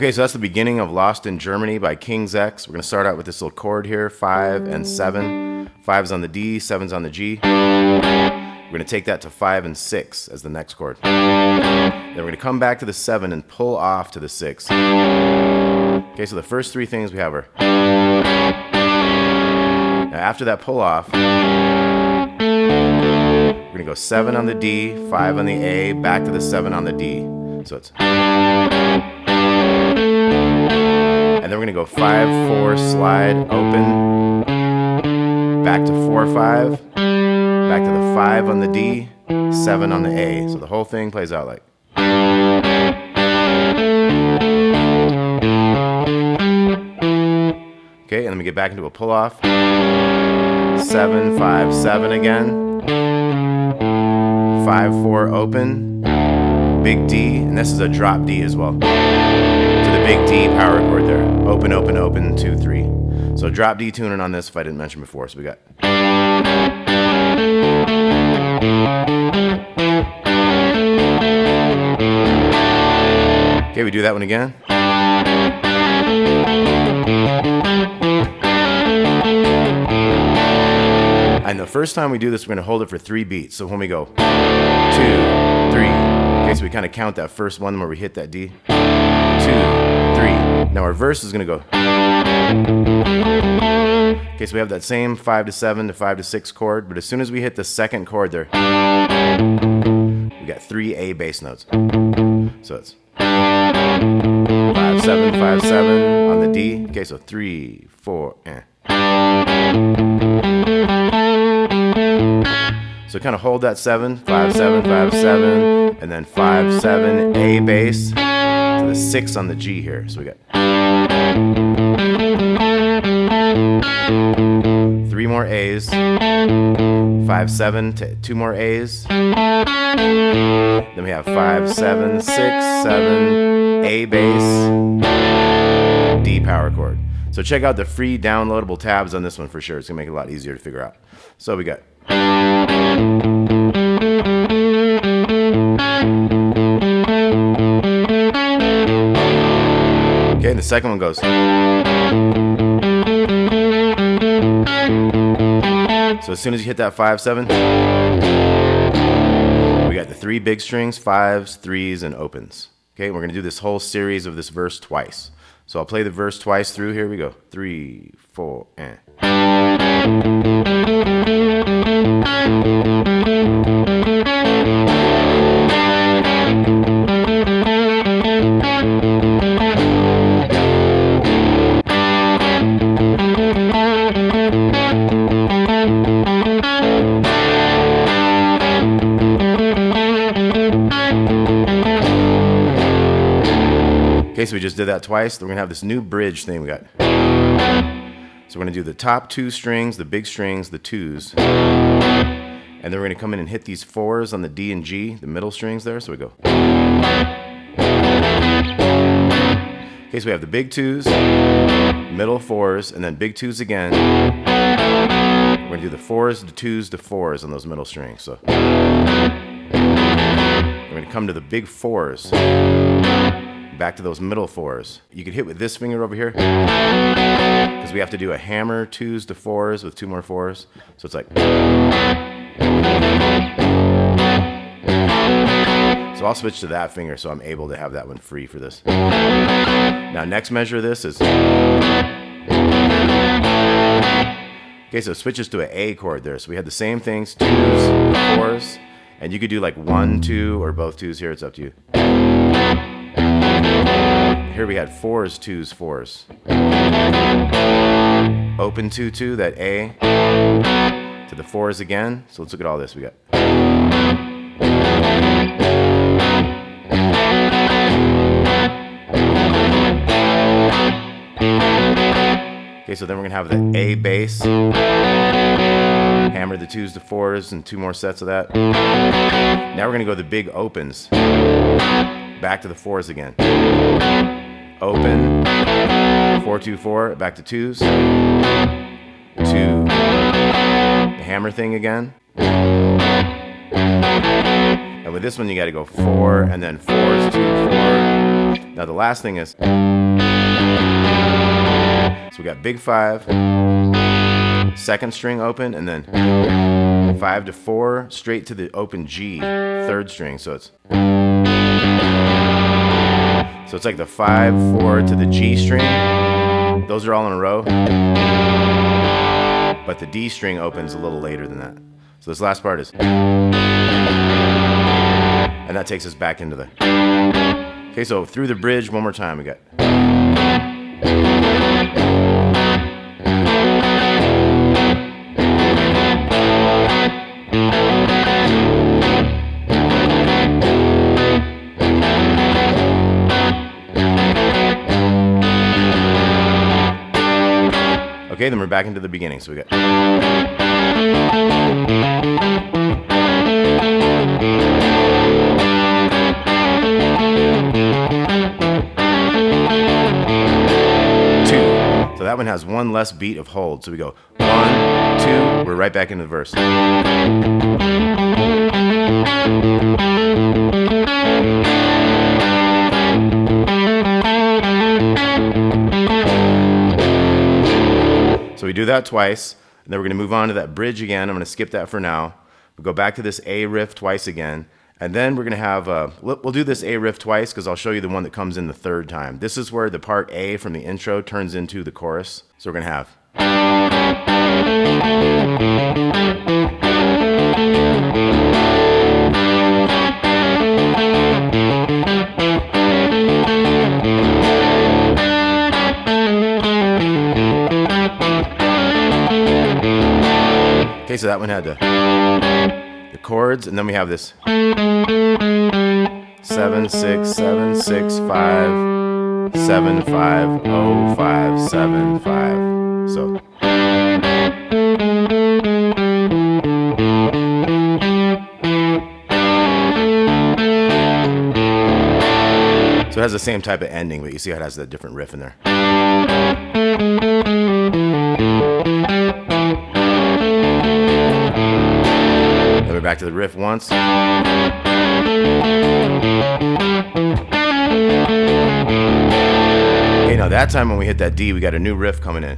Okay, so that's the beginning of Lost in Germany by King's X. We're going to start out with this little chord here, 5 and 7. 5's on the D, 7's on the G. We're going to take that to 5 and 6 as the next chord. Then we're going to come back to the 7 and pull off to the 6. Okay, so the first three things we have are... Now after that pull off, we're going to go 7 on the D, 5 on the A, back to the 7 on the D. So it's... And then we're going to go 5, 4, slide, open, back to 4, 5, back to the 5 on the D, 7 on the A. So the whole thing plays out like. Okay, and then we get back into a pull off. 7, 5, 7 again. 5, 4, open, big D, and this is a drop D as well. To the big D power chord there. Open, open, open, 2, 3. So drop D tuning on this if I didn't mention before. So we got. Okay, we do that one again. And the first time we do this, we're going to hold it for 3 beats. So when we go 2, 3. Okay, so we kind of count that first one where we hit that D. 2, 3. Now our verse is going to go. Okay, so we have that same 5 to 7 to 5 to 6 chord, but as soon as we hit the second chord there, we got 3 A bass notes. So it's 5, 7, 5, 7 on the D. Okay, so 3, 4, So kind of hold that 7, 5, 7, 5, 7, and then 5, 7, A bass to the 6 on the G here. So we got 3 more A's, 5, 7 to 2 more A's. Then we have 5, 7, 6, 7, A bass, D power chord. So check out the free downloadable tabs on this one for sure. It's gonna make it a lot easier to figure out. So we got. Okay, and the second one goes. So as soon as you hit that 5, 7, we got the 3 big strings, 5s, 3s, and opens. Okay, we're gonna do this whole series of this verse twice. So I'll play the verse twice through. Here we go. 3, 4, and. Okay, so we just did that twice. We're gonna have this new bridge thing we got. So we're gonna do the top 2 strings, the big strings, the 2s. And then we're gonna come in and hit these 4s on the D and G, the middle strings there. So we go. Okay, so we have the big 2s, middle 4s, and then big 2s again. We're gonna do the 4s, the 2s, the 4s on those middle strings. So we're gonna come to the big 4s. Back to those middle 4s. You could hit with this finger over here because we have to do a hammer 2s to 4s with 2 more 4s. So it's like. So I'll switch to that finger so I'm able to have that one free for this. Now next measure of this is. Okay, so it switches to an A chord there. So we had the same things, 2s, 4s, and you could do like 1, 2, or both 2s here. It's up to you. Here we had 4s, 2s, 4s. Open 2, 2, that A to the 4s again. So let's look at all this. We got. Okay, so then we're gonna have the A bass. Hammer the 2s to 4s and 2 more sets of that. Now we're gonna go the big opens. Back to the 4s again. Open, 4, 2, 4, back to 2s. 2, the hammer thing again. And with this one, you gotta go 4, and then 4s, 2, 4. Now the last thing is, so we got big 5, second string open, and then 5 to 4 straight to the open G, third string. So it's like the 5, 4 to the G string. Those are all in a row, but the D string opens a little later than that. So this last part is, and that takes us back into the. Okay, so through the bridge one more time. We got. Okay, then we're back into the beginning. So we got. So that one has one less beat of hold. So we go 1, 2, we're right back into the verse. So we do that twice, and then we're going to move on to that bridge again. I'm going to skip that for now. We'll go back to this A riff twice again. And then we're going to have, we'll do this A riff twice because I'll show you the one that comes in the third time. This is where the part A from the intro turns into the chorus. So we're going to have. Okay, so that one had the chords, and then we have this 7 6 7 6 5 7 5 0 5 7 5. So it has the same type of ending, but you see how it has that different riff in there. Then we're back to the riff once. Okay, now that time when we hit that D, we got a new riff coming in.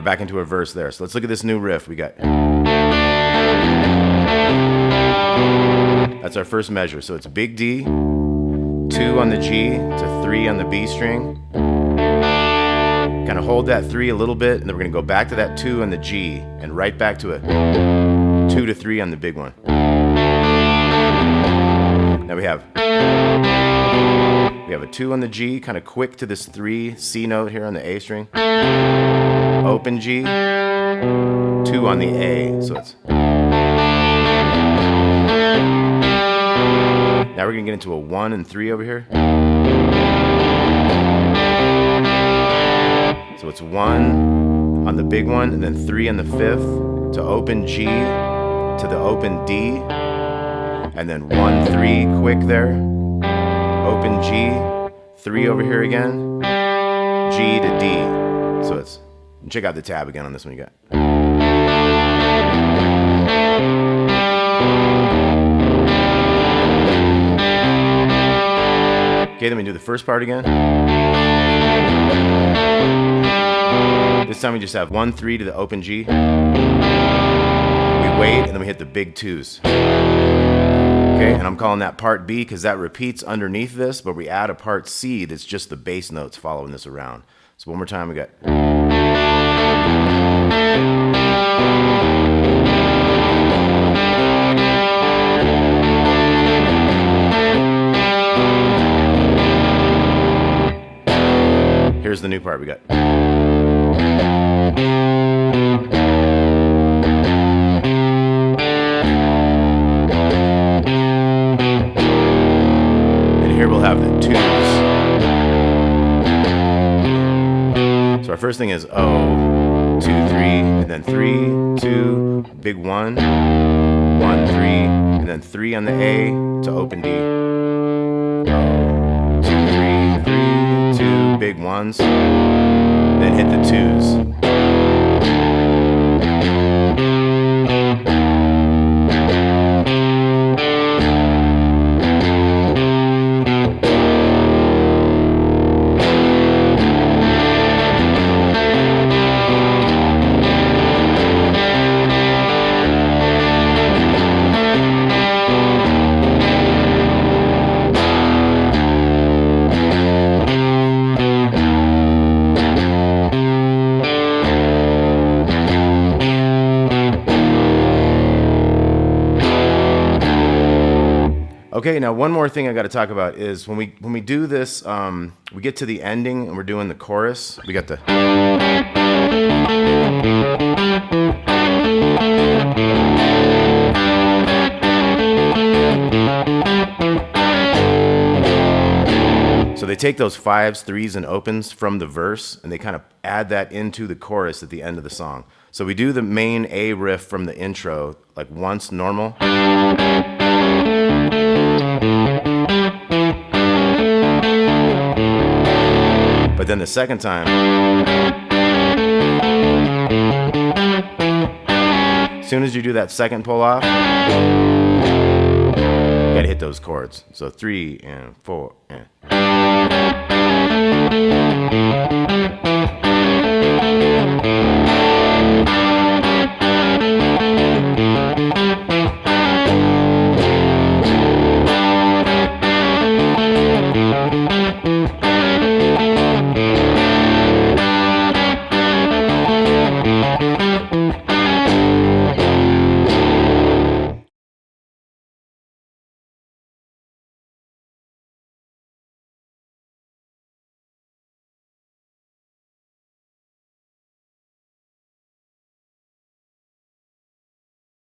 Back into a verse there. So let's look at this new riff we got. That's our first measure. So it's big D, 2 on the G to 3 on the B string. Kind of hold that 3 a little bit, and then we're going to go back to that 2 on the G and right back to it. 2 to 3 on the big one. Now we have a 2 on the G, kind of quick to this 3 C note here on the A string. Open G, 2 on the A, so it's. Now we're gonna get into a 1 and 3 over here. So it's 1 on the big one, and then 3 on the 5th to open G to the open D, and then 1 3 quick there. Open G, 3 over here again, G to D. So it's. Check out the tab again on this one you got. Okay, then we do the first part again. This time we just have 1 3 to the open G. We wait, and then we hit the big 2s. Okay, and I'm calling that part B because that repeats underneath this, but we add a part C that's just the bass notes following this around. So one more time we got. Here's the new part we got. And here we'll have the 2s. first thing is O, 2, 3, and then 3, 2, big 1, 1, 3, and then 3 on the A to open D. O, 2, 3, 3, 2, big 1s, then hit the 2s. Okay, now one more thing I got to talk about is when we do this, we get to the ending and we're doing the chorus. We got the. So they take those 5s, 3s, and opens from the verse and they kind of add that into the chorus at the end of the song. So we do the main A riff from the intro like once normal. But then the second time, as soon as you do that second pull off, you gotta hit those chords. So 3 and 4 and.